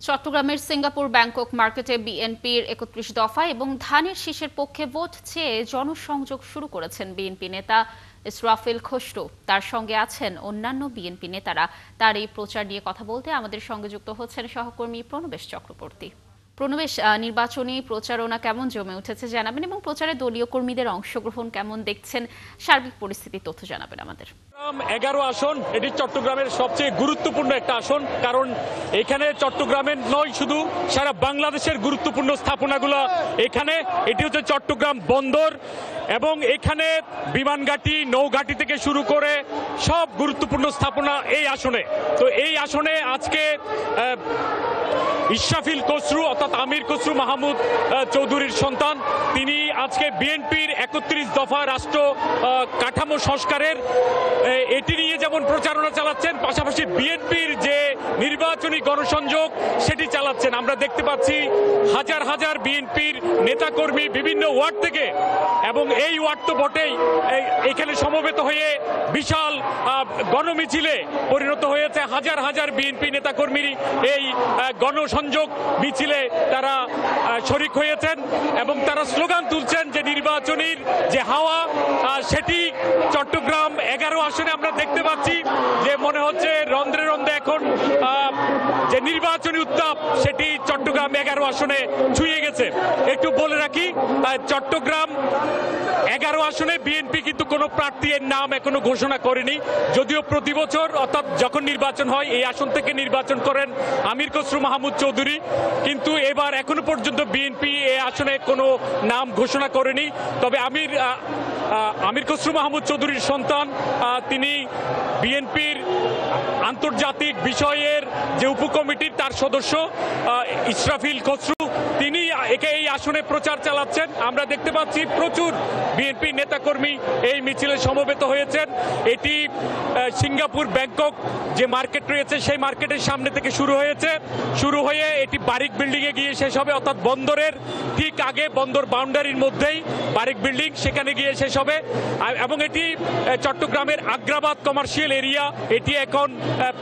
চট্টগ্রামের Singapore Bangkok মার্কেটে বিএনপির ৩১ দফা এবং ধানের শীষের পক্ষে ভোট চেয়ে জনসংযোগ শুরু করেছেন বিএনপি নেতা ইসরাফিল খসরু। তার সঙ্গে আছেন অন্যান্য বিএনপি নেতারা। তার এই প্রচার নিয়ে কথা বলতে আমাদের সঙ্গে যুক্ত হচ্ছেন সহকর্মী প্রণবেশ চক্রবর্তী। প্রণবেশ, নির্বাচনী প্রচারণা কেমন জমে উঠেছে জানাবেন এবং প্রচারে দলীয় কর্মীদের অংশগ্রহণ কেমন দেখছেন, সার্বিক পরিস্থিতি তথ্য জানাবেন আমাদের। 11 আসন, এটি চট্টগ্রামের সবচেয়ে গুরুত্বপূর্ণ একটা আসন, কারণ এখানে চট্টগ্রামের নয়, শুধু সারা বাংলাদেশের গুরুত্বপূর্ণ স্থাপনাগুলো এখানে। এটি হচ্ছে চট্টগ্রাম বন্দর এবং এখানে বিমানঘাটি, নৌঘাটি থেকে শুরু করে সব গুরুত্বপূর্ণ স্থাপনা এই আসনে। তো এই আসনে আজকে ইসরাফিল খসরু অর্থাৎ আমির খসরু মাহমুদ চৌধুরীর সন্তান, তিনি আজকে বিএনপির ৩১ দফা রাষ্ট্র কাঠামো সংস্কারের এটি নিয়ে যেমন প্রচারণা চালাচ্ছেন, পাশাপাশি বিএনপির যে নির্বাচনী গণসংযোগ সেটি চালাচ্ছেন। আমরা দেখতে পাচ্ছি হাজার হাজার বিএনপির নেতাকর্মী বিভিন্ন ওয়ার্ড থেকে, এবং এই ওয়ার্ড তো বটেই, এখানে সমবেত হয়ে বিশাল গণমিছিলে পরিণত হয়েছে। হাজার হাজার বিএনপি নেতাকর্মী এই গণসংযোগ মিছিলে তারা শরিক হয়েছেন এবং তারা স্লোগান তুলছেন যে নির্বাচনীর যে হাওয়া সেটি চট্টগ্রাম 11 আসনে আমরা দেখতে পাচ্ছি যে মনে হচ্ছে রন্ধ্রে রন্ধ্রে এখন যে নির্বাচনী উত্তাপ সেটি চট্টগ্রাম 11 আসনে ছুঁয়ে গেছে। একটু বলে রাখি, চট্টগ্রাম 11 আসনে বিএনপি কিন্তু কোনো প্রার্থীর নাম এখনো ঘোষণা করেনি, যদিও প্রতি বছর অর্থাৎ যখন নির্বাচন হয় এই আসন থেকে নির্বাচন করেন আমির খসরু মাহমুদ চৌধুরী, কিন্তু এবার এখনো পর্যন্ত বিএনপি এই আসনে কোনো নাম ঘোষণা করেনি। তবে আমির খসরু মাহমুদ চৌধুরীর সন্তান, তিনি বিএনপির আন্তর্জাতিক বিষয়ের যে উপকমিটির তার সদস্য ইসরাফিল খসরু, তিনি এই আসনে প্রচার চালাচ্ছেন। আমরা দেখতে পাচ্ছি প্রচুর বিএনপি নেতাকর্মী এই মিছিলে সমবেত হয়েছেন। এটি সিঙ্গাপুর ব্যাংকক যে মার্কেট রয়েছে সেই মার্কেটের সামনে থেকে শুরু হয়ে এটি বারিক বিল্ডিংয়ে গিয়ে শেষ হবে, অর্থাৎ বন্দরের ঠিক আগে, বন্দর বাউন্ডারির মধ্যেই বারিক বিল্ডিং, সেখানে গিয়ে শেষ হবে। এবং এটি চট্টগ্রামের আগ্রাবাদ কমার্শিয়াল এরিয়া, এটি এখন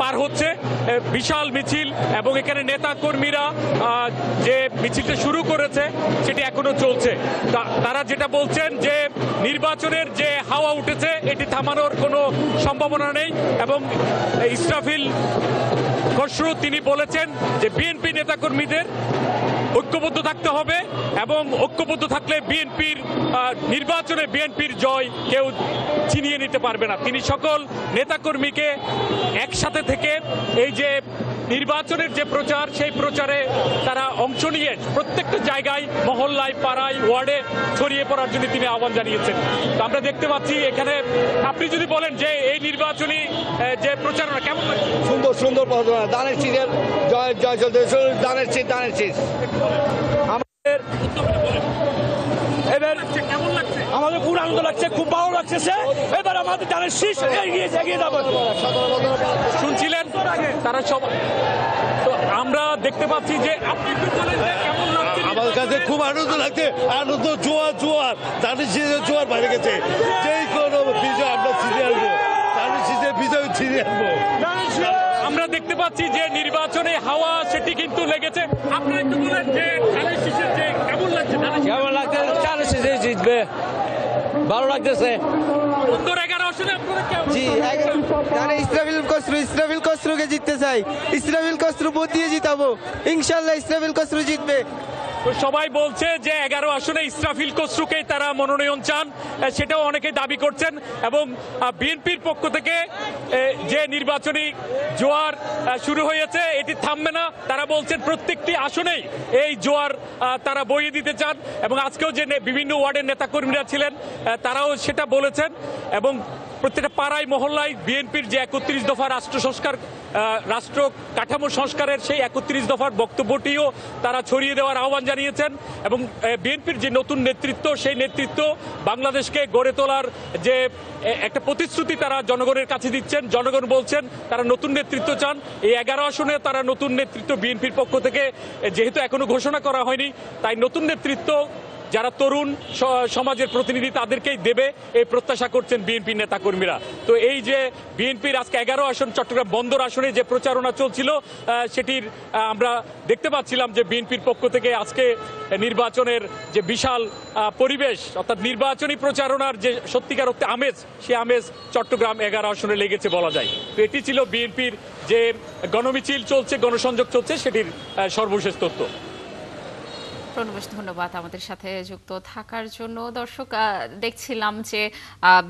পার হচ্ছে বিশাল মিছিল, এবং এখানে নেতা কর্মীরা যে মিছিলটা শুরু করেছে সেটি এখনো চলছে। তারা যেটা বলছেন যে নির্বাচনের যে হাওয়া উঠেছে এটি থামানোর কোনো সম্ভাবনা নেই, এবং ইসরাফিল খসরু তিনি বলেছেন যে বিএনপি নেতাকর্মীদের ঐক্যবদ্ধ থাকতে হবে, এবং ঐক্যবদ্ধ থাকলে নির্বাচনে বিএনপির জয় কেউ ছিনিয়ে নিতে পারবে না। তিনি সকল নেতাকর্মীকে একসাথে থেকে এই যে নির্বাচনের যে প্রচার, সেই প্রচারে তারা অংশ নিয়ে প্রত্যেকটা জায়গায়, মহল্লায়, পাড়ায়, ওয়ার্ডে ছড়িয়ে পড়ার জন্য তিনি আহ্বান জানিয়েছেন। তো আমরা দেখতে পাচ্ছি এখানে, আপনি যদি বলেন যে এই নির্বাচনী যে প্রচারণা কেমন লাগছে? সুন্দর সুন্দর প্রচারণা, দানের শীষের জয় জয় চলতে, দানের শীষ দানের শীষ। এবার কেমন লাগছে? আমাদের খুব আনন্দ লাগছে, খুব ভালো লাগছে। এবার আমাদের দানের শীষ এগিয়ে যাবো। শুনছিলেন তারা সব, তো আমরা দেখতে পাচ্ছি যে আপনি বলেন যে কেমন লাগছে? আমার কাছে খুব আনন্দ লাগছে, আনন্দ জোয়ার দানের শীষের জোয়ার বাইরে গেছে। যেই কোনো বিজয় আমরা ছিনিয়ে আনবো, দানের শীষের বিজয় ছিনিয়ে আনবো। আমরা দেখতে পাচ্ছি যে নির্বাচনে হাওয়া সেটি কিন্তু লেগেছে। আপনারা একটু বলেন যে ধানের শীষের যে কেমন লাগছে? কেমন লাগছে? দানের শীষে জিতবে, ভালো লাগতেছে। উত্তর 11 আসনে আপনারা কেমন? জি, ইসরাফিল খসরুকে জিততে চাই। ইসরাফিল খসরু ভোট দিয়ে জিতাবো, ইনশাল্লাহ ইসরাফিল খসরু জিতবে। তো সবাই বলছে যে 11 আসনে ইসরাফিল খসরুকে তারা মনোনয়ন চান, সেটাও অনেকে দাবি করছেন। এবং বিএনপির পক্ষ থেকে যে নির্বাচনী জোয়ার শুরু হয়েছে এটি থামবে না, তারা বলছেন প্রত্যেকটি আসনেই এই জোয়ার তারা বইয়ে দিতে চান। এবং আজকেও যে বিভিন্ন ওয়ার্ডের নেতাকর্মীরা ছিলেন তারাও সেটা বলেছেন, এবং প্রত্যেকটা পাড়ায় মহল্লায় বিএনপির যে ৩১ দফা রাষ্ট্র কাঠামো সংস্কারের সেই ৩১ দফার বক্তব্যটিও তারা ছড়িয়ে দেওয়ার আহ্বান জানিয়েছেন। এবং বিএনপির যে নতুন নেতৃত্ব, সেই নেতৃত্ব বাংলাদেশকে গড়ে তোলার যে একটা প্রতিশ্রুতি তারা জনগণের কাছে দিচ্ছেন। জনগণ বলছেন তারা নতুন নেতৃত্ব চান। এই 11 আসনে তারা নতুন নেতৃত্ব বিএনপির পক্ষ থেকে যেহেতু এখনো ঘোষণা করা হয়নি, তাই নতুন নেতৃত্ব যারা তরুণ সমাজের প্রতিনিধি তাদেরকেই দেবে এই প্রত্যাশা করছেন বিএনপি নেতাকর্মীরা। তো এই যে বিএনপির আজকে 11 আসন চট্টগ্রাম বন্দর আসনে যে প্রচারণা চলছিল সেটির আমরা দেখতে পাচ্ছিলাম যে বিএনপির পক্ষ থেকে আজকে নির্বাচনের যে বিশাল পরিবেশ অর্থাৎ নির্বাচনী প্রচারণার যে সত্যিকার অর্থে আমেজ, সে আমেজ চট্টগ্রাম 11 আসনে লেগেছে বলা যায়। তো এটি ছিল বিএনপির যে গণমিছিল চলছে, গণসংযোগ চলছে, সেটির সর্বশেষ তথ্য। প্রণবেশ, ধন্যবাদ আমাদের সাথে যুক্ত থাকার জন্য। দর্শক, দেখছিলাম যে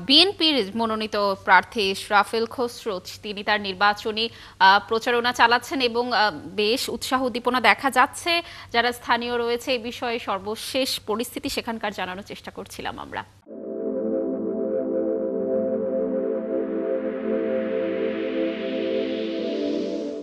বিএনপির মনোনীত প্রার্থী ইসরাফিল খসরু তিনি তার নির্বাচনী প্রচারণা চালাচ্ছেন এবং বেশ উৎসাহ উদ্দীপনা দেখা যাচ্ছে। যারা স্থানীয় রয়েছে এই বিষয়ে সর্বশেষ পরিস্থিতি সেখানকার জানানোর চেষ্টা করছিলাম আমরা।